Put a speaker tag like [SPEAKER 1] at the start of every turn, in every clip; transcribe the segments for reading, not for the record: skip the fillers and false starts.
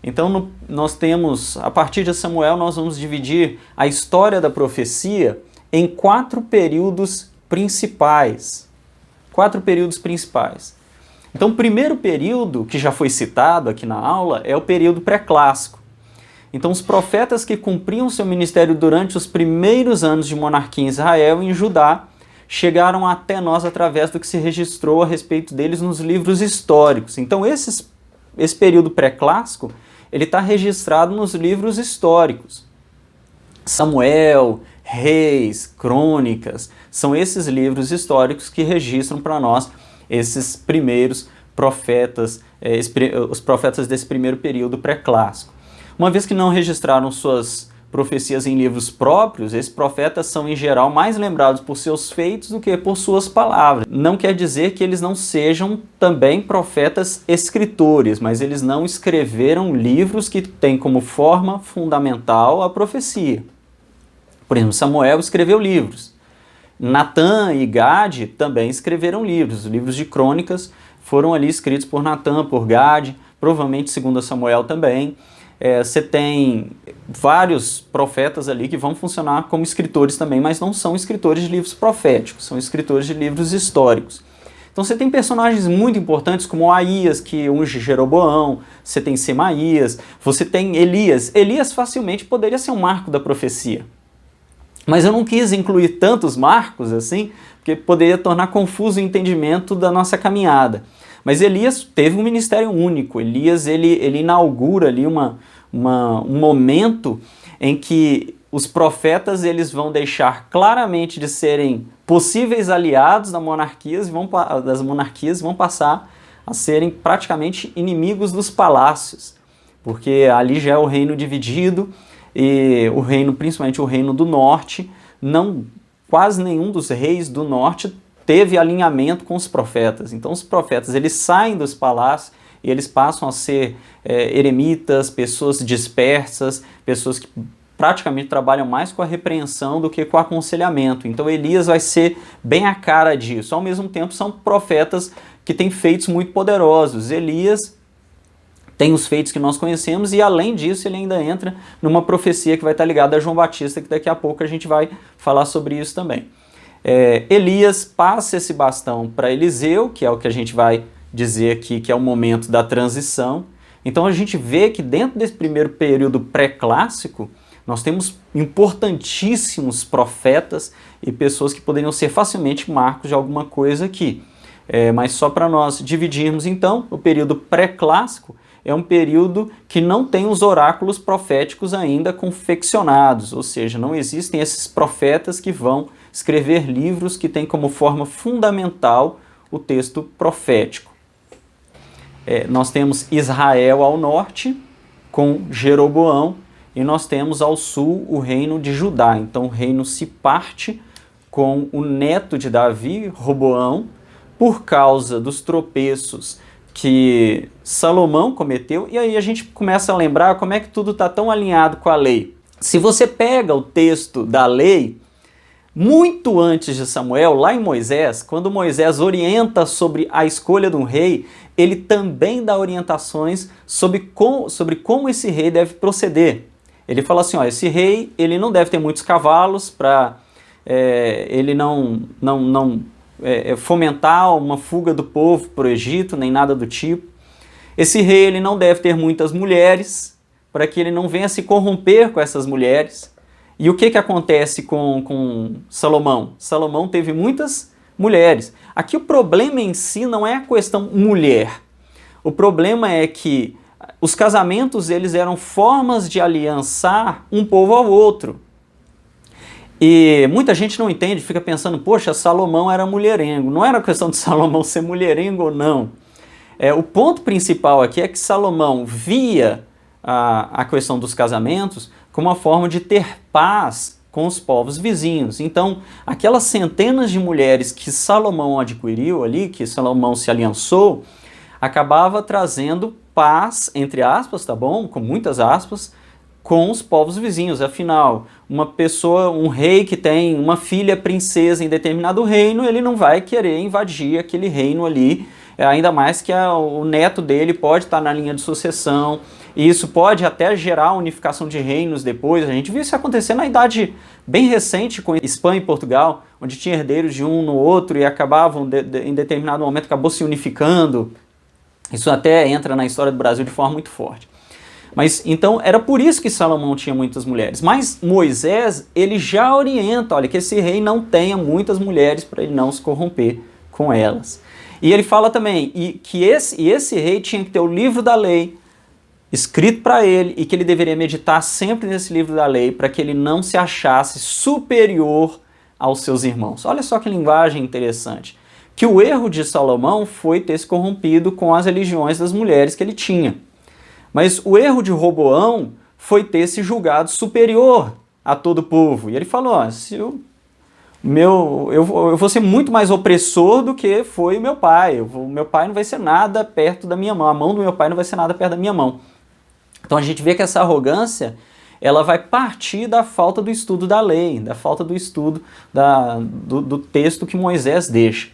[SPEAKER 1] Então nós temos, a partir de Samuel, nós vamos dividir a história da profecia em 4 períodos principais. 4 períodos principais. Então o primeiro período, que já foi citado aqui na aula, é o período pré-clássico. Então os profetas que cumpriam seu ministério durante os primeiros anos de monarquia em Israel e em Judá, chegaram até nós através do que se registrou a respeito deles nos livros históricos. Então esse período pré-clássico, ele está registrado nos livros históricos. Samuel, Reis, Crônicas, são esses livros históricos que registram para nós esses primeiros profetas, os profetas desse primeiro período pré-clássico. Uma vez que não registraram suas profecias em livros próprios, esses profetas são em geral mais lembrados por seus feitos do que por suas palavras. Não quer dizer que eles não sejam também profetas escritores, mas eles não escreveram livros que têm como forma fundamental a profecia. Por exemplo, Samuel escreveu livros. Natã e Gade também escreveram livros. Os livros de crônicas foram ali escritos por Natã, por Gade, provavelmente segundo Samuel também. Você tem vários profetas ali que vão funcionar como escritores também, mas não são escritores de livros proféticos, são escritores de livros históricos. Então você tem personagens muito importantes como Aías, que unge Jeroboão, você tem Semaías, você tem Elias. Elias facilmente poderia ser um marco da profecia. Mas eu não quis incluir tantos marcos assim, porque poderia tornar confuso o entendimento da nossa caminhada. Mas Elias teve um ministério único. Elias ele inaugura ali um momento em que os profetas eles vão deixar claramente de serem possíveis aliados das monarquias vão passar a serem praticamente inimigos dos palácios, porque ali já é o reino dividido e o reino, principalmente o reino do norte, quase nenhum dos reis do norte teve alinhamento com os profetas. Então os profetas eles saem dos palácios e eles passam a ser eremitas, pessoas dispersas, pessoas que praticamente trabalham mais com a repreensão do que com o aconselhamento. Então Elias vai ser bem a cara disso. Ao mesmo tempo são profetas que têm feitos muito poderosos. Elias tem os feitos que nós conhecemos e além disso ele ainda entra numa profecia que vai estar ligada a João Batista, que daqui a pouco a gente vai falar sobre isso também. Elias passa esse bastão para Eliseu, que é o que a gente vai dizer aqui, que é o momento da transição. Então a gente vê que dentro desse primeiro período pré-clássico, nós temos importantíssimos profetas e pessoas que poderiam ser facilmente marcos de alguma coisa aqui. Mas só para nós dividirmos então, o período pré-clássico é um período que não tem os oráculos proféticos ainda confeccionados, ou seja, não existem esses profetas que vão escrever livros que têm como forma fundamental o texto profético. Nós temos Israel ao norte, com Jeroboão, e nós temos ao sul o reino de Judá. Então o reino se parte com o neto de Davi, Roboão, por causa dos tropeços que Salomão cometeu, e aí a gente começa a lembrar como é que tudo está tão alinhado com a lei. Se você pega o texto da lei, muito antes de Samuel, lá em Moisés, quando Moisés orienta sobre a escolha de um rei, ele também dá orientações sobre como esse rei deve proceder. Ele fala assim, esse rei ele não deve ter muitos cavalos para ele não fomentar uma fuga do povo para o Egito, nem nada do tipo. Esse rei ele não deve ter muitas mulheres, para que ele não venha se corromper com essas mulheres. E o que acontece com Salomão? Salomão teve muitas mulheres. Aqui o problema em si não é a questão mulher. O problema é que os casamentos eles eram formas de aliançar um povo ao outro. E muita gente não entende, fica pensando, poxa, Salomão era mulherengo. Não era questão de Salomão ser mulherengo ou não. O ponto principal aqui é que Salomão via a questão dos casamentos como uma forma de ter paz com os povos vizinhos. Então, aquelas centenas de mulheres que Salomão adquiriu ali, que Salomão se aliançou, acabava trazendo paz, entre aspas, tá bom? Com muitas aspas, com os povos vizinhos. Afinal, um rei que tem uma filha princesa em determinado reino, ele não vai querer invadir aquele reino ali, ainda mais que o neto dele pode estar na linha de sucessão, e isso pode até gerar a unificação de reinos depois. A gente viu isso acontecer na idade bem recente com Espanha e Portugal, onde tinha herdeiros de um no outro e acabavam, em determinado momento, acabou se unificando. Isso até entra na história do Brasil de forma muito forte. Mas então era por isso que Salomão tinha muitas mulheres. Mas Moisés, ele já orienta, olha, que esse rei não tenha muitas mulheres para ele não se corromper com elas. E ele fala também que esse rei tinha que ter o livro da lei escrito para ele e que ele deveria meditar sempre nesse livro da lei para que ele não se achasse superior aos seus irmãos. Olha só que linguagem interessante. Que o erro de Salomão foi ter se corrompido com as religiões das mulheres que ele tinha. Mas o erro de Roboão foi ter se julgado superior a todo o povo. E ele falou, ó, eu vou ser muito mais opressor do que foi o meu pai. O meu pai não vai ser nada perto da minha mão. A mão do meu pai não vai ser nada perto da minha mão. Então a gente vê que essa arrogância, ela vai partir da falta do estudo da lei, da falta do estudo do texto que Moisés deixa.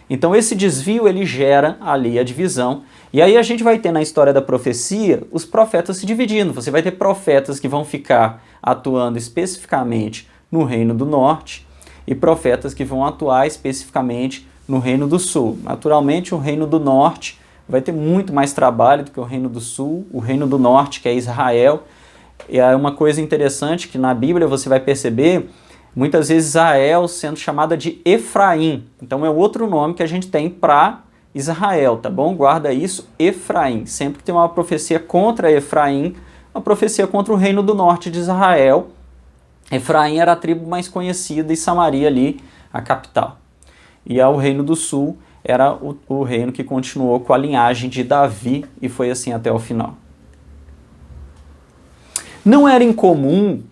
[SPEAKER 1] Então esse desvio, ele gera ali a divisão. E aí a gente vai ter na história da profecia os profetas se dividindo. Você vai ter profetas que vão ficar atuando especificamente no Reino do Norte e profetas que vão atuar especificamente no Reino do Sul. Naturalmente, o Reino do Norte vai ter muito mais trabalho do que o Reino do Sul. O Reino do Norte, que é Israel, é uma coisa interessante que na Bíblia você vai perceber muitas vezes Israel sendo chamada de Efraim. Então é outro nome que a gente tem para Israel, tá bom? Guarda isso, Efraim. Sempre que tem uma profecia contra Efraim, uma profecia contra o reino do norte de Israel. Efraim era a tribo mais conhecida e Samaria ali, a capital. E o reino do sul era o reino que continuou com a linhagem de Davi e foi assim até o final. Não era incomum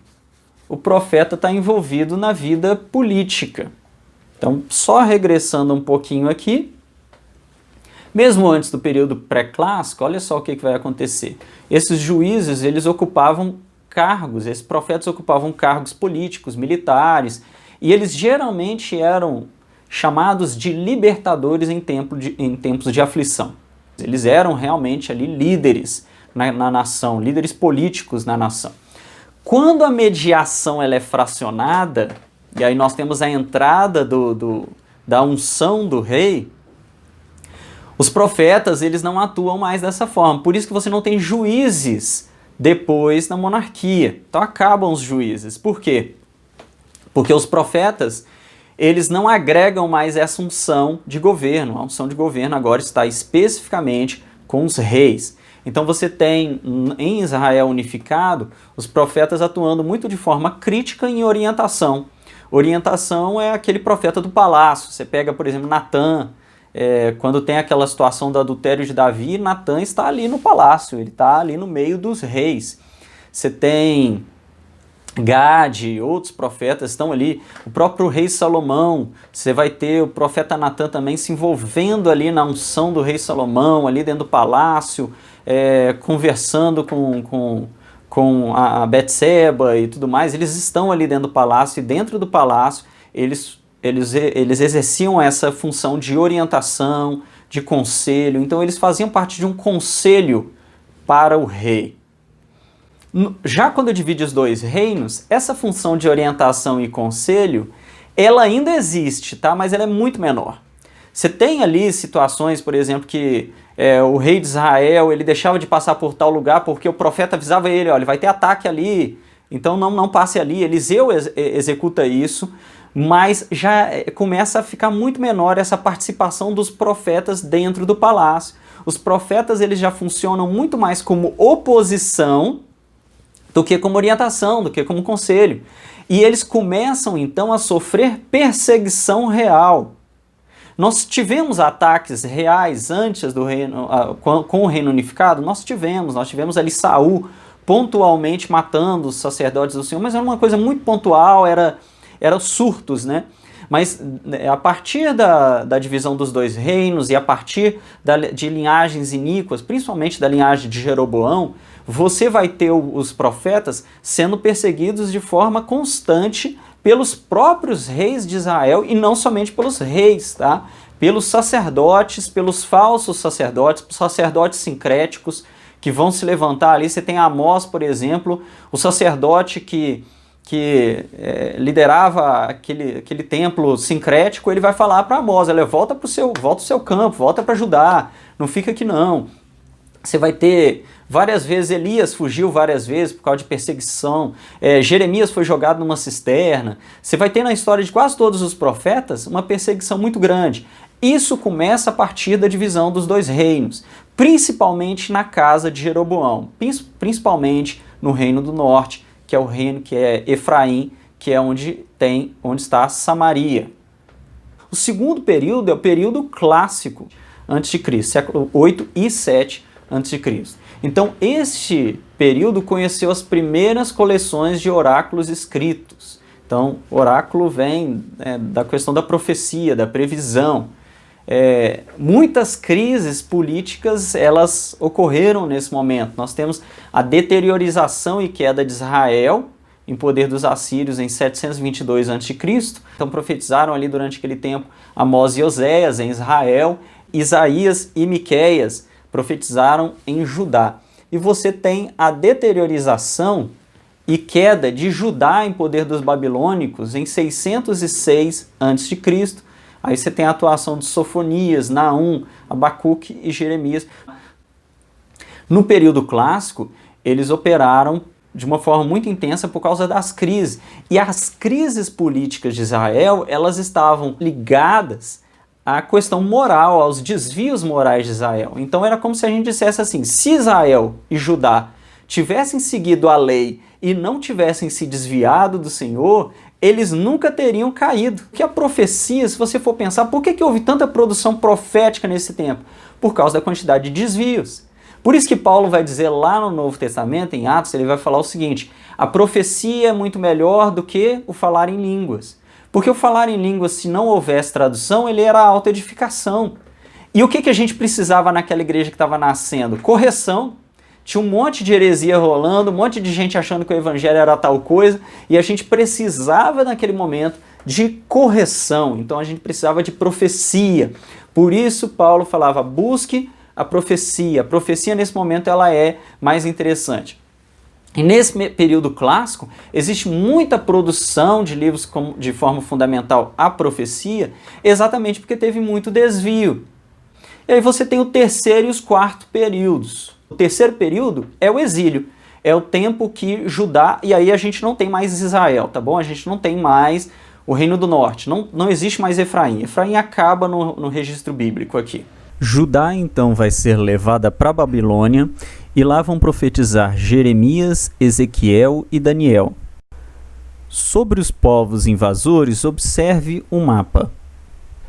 [SPEAKER 1] o profeta estar envolvido na vida política. Então, só regressando um pouquinho aqui, mesmo antes do período pré-clássico, olha só o que vai acontecer. Esses juízes, eles ocupavam cargos, esses profetas ocupavam cargos políticos, militares, e eles geralmente eram chamados de libertadores em tempos de aflição. Eles eram realmente ali líderes na nação, líderes políticos na nação. Quando a mediação ela é fracionada, e aí nós temos a entrada da unção do rei, os profetas, eles não atuam mais dessa forma. Por isso que você não tem juízes depois da monarquia. Então acabam os juízes. Por quê? Porque os profetas, eles não agregam mais essa unção de governo. A unção de governo agora está especificamente com os reis. Então você tem em Israel unificado os profetas atuando muito de forma crítica em orientação. Orientação é aquele profeta do palácio. Você pega, por exemplo, Natã. Quando tem aquela situação do adultério de Davi, Natã está ali no palácio, ele está ali no meio dos reis. Você tem Gade, outros profetas estão ali, o próprio rei Salomão, você vai ter o profeta Natã também se envolvendo ali na unção do rei Salomão, ali dentro do palácio, conversando com a Betseba e tudo mais. Eles estão ali dentro do palácio e dentro do palácio eles exerciam essa função de orientação, de conselho. Então eles faziam parte de um conselho para o rei. Já quando divide os dois reinos, essa função de orientação e conselho, ela ainda existe, tá? Mas ela é muito menor. Você tem ali situações, por exemplo, que o rei de Israel ele deixava de passar por tal lugar porque o profeta avisava ele, olha, vai ter ataque ali, então não passe ali. Eliseu executa isso, mas já começa a ficar muito menor essa participação dos profetas dentro do palácio. Os profetas eles já funcionam muito mais como oposição do que como orientação, do que como conselho. E eles começam então a sofrer perseguição real. Nós tivemos ataques reais antes do reino, com o reino unificado? Nós tivemos ali Saul pontualmente matando os sacerdotes do Senhor, mas era uma coisa muito pontual, eram surtos, né? Mas a partir da divisão dos dois reinos e a partir de linhagens iníquas, principalmente da linhagem de Jeroboão, você vai ter os profetas sendo perseguidos de forma constante pelos próprios reis de Israel e não somente pelos reis, tá? Pelos sacerdotes, pelos falsos sacerdotes, sacerdotes sincréticos que vão se levantar ali. Você tem Amós, por exemplo, o sacerdote que liderava aquele templo sincrético. Ele vai falar para Amós, volta para o seu campo, volta para Judá, não fica aqui não. Você vai ter várias vezes, Elias fugiu várias vezes por causa de perseguição, Jeremias foi jogado numa cisterna. Você vai ter na história de quase todos os profetas uma perseguição muito grande. Isso começa a partir da divisão dos dois reinos, principalmente na casa de Jeroboão, principalmente no reino do norte, que é o reino que é Efraim, que é onde está Samaria. O segundo período é o período clássico antes de Cristo, século 8 e 7 antes de Cristo. Então, este período conheceu as primeiras coleções de oráculos escritos. Então, oráculo vem da questão da profecia, da previsão. Muitas crises políticas elas ocorreram nesse momento. Nós temos a deteriorização e queda de Israel em poder dos assírios em 722 a.C. Então profetizaram ali durante aquele tempo Amós e Oséias em Israel, Isaías e Miqueias profetizaram em Judá. E você tem a deteriorização e queda de Judá em poder dos babilônicos em 606 a.C. Aí você tem a atuação de Sofonias, Naum, Abacuque e Jeremias. No período clássico, eles operaram de uma forma muito intensa por causa das crises. E as crises políticas de Israel, elas estavam ligadas à questão moral, aos desvios morais de Israel. Então era como se a gente dissesse assim, se Israel e Judá tivessem seguido a lei e não tivessem se desviado do Senhor, eles nunca teriam caído. Que a profecia, se você for pensar, por que houve tanta produção profética nesse tempo? Por causa da quantidade de desvios. Por isso que Paulo vai dizer lá no Novo Testamento, em Atos, ele vai falar o seguinte, a profecia é muito melhor do que o falar em línguas. Porque o falar em línguas, se não houvesse tradução, ele era autoedificação. E o que a gente precisava naquela igreja que estava nascendo? Correção. Tinha um monte de heresia rolando, um monte de gente achando que o evangelho era tal coisa, e a gente precisava naquele momento de correção. Então a gente precisava de profecia. Por isso Paulo falava, busque a profecia. A profecia nesse momento ela é mais interessante. E nesse período clássico, existe muita produção de livros de forma fundamental à profecia, exatamente porque teve muito desvio. E aí você tem o terceiro e os quartos períodos. O terceiro período é o exílio. É o tempo que Judá, e aí a gente não tem mais Israel, tá bom? A gente não tem mais o Reino do Norte. Não existe mais Efraim. Efraim acaba no registro bíblico aqui. Judá então vai ser levada para a Babilônia e lá vão profetizar Jeremias, Ezequiel e Daniel. Sobre os povos invasores, observe o mapa.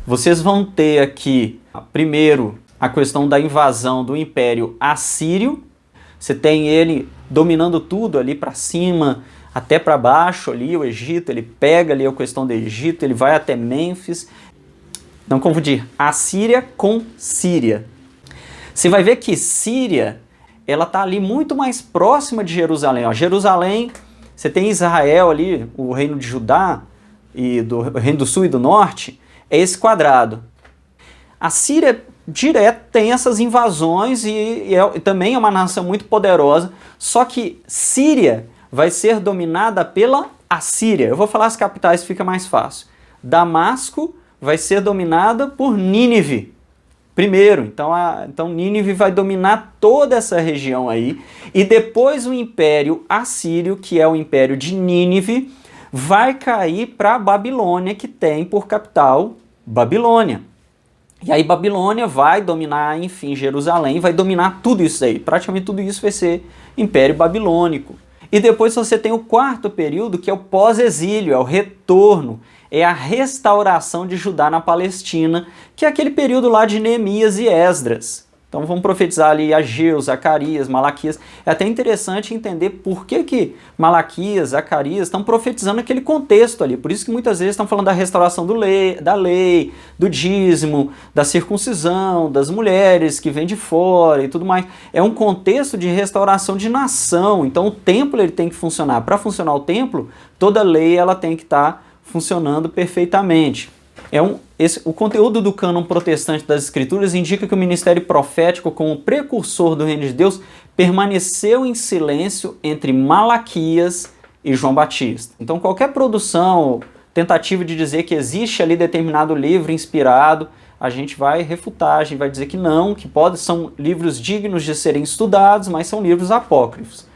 [SPEAKER 1] Vocês vão ter aqui, primeiro, a questão da invasão do Império Assírio. Você tem ele dominando tudo ali para cima, até para baixo ali, o Egito. Ele pega ali a questão do Egito, ele vai até Mênfis. Não confundir Assíria com Síria. Você vai ver que Síria, ela está ali muito mais próxima de Jerusalém. Ó, Jerusalém, você tem Israel ali, o reino de Judá, e do reino do sul e do norte, é esse quadrado. A Síria direto tem essas invasões e também é uma nação muito poderosa, só que Síria vai ser dominada pela Assíria. Eu vou falar as capitais, fica mais fácil. Damasco vai ser dominada por Nínive primeiro, então Nínive vai dominar toda essa região aí, e depois o Império Assírio, que é o Império de Nínive, vai cair para a Babilônia, que tem por capital Babilônia. E aí Babilônia vai dominar, enfim, Jerusalém, vai dominar tudo isso aí. Praticamente tudo isso vai ser Império Babilônico. E depois você tem o quarto período, que é o pós-exílio, é o retorno, é a restauração de Judá na Palestina, que é aquele período lá de Neemias e Esdras. Então vamos profetizar ali Ageu, Zacarias, Malaquias. É até interessante entender por que Malaquias, Zacarias estão profetizando aquele contexto ali. Por isso que muitas vezes estão falando da restauração da lei, do dízimo, da circuncisão, das mulheres que vêm de fora e tudo mais. É um contexto de restauração de nação. Então o templo ele tem que funcionar. Para funcionar o templo, toda lei ela tem que estar funcionando perfeitamente. o conteúdo do cânon protestante das Escrituras indica que o ministério profético, como precursor do reino de Deus, permaneceu em silêncio entre Malaquias e João Batista. Então, qualquer produção, tentativa de dizer que existe ali determinado livro inspirado, a gente vai refutar, a gente vai dizer que não, que são livros dignos de serem estudados, mas são livros apócrifos.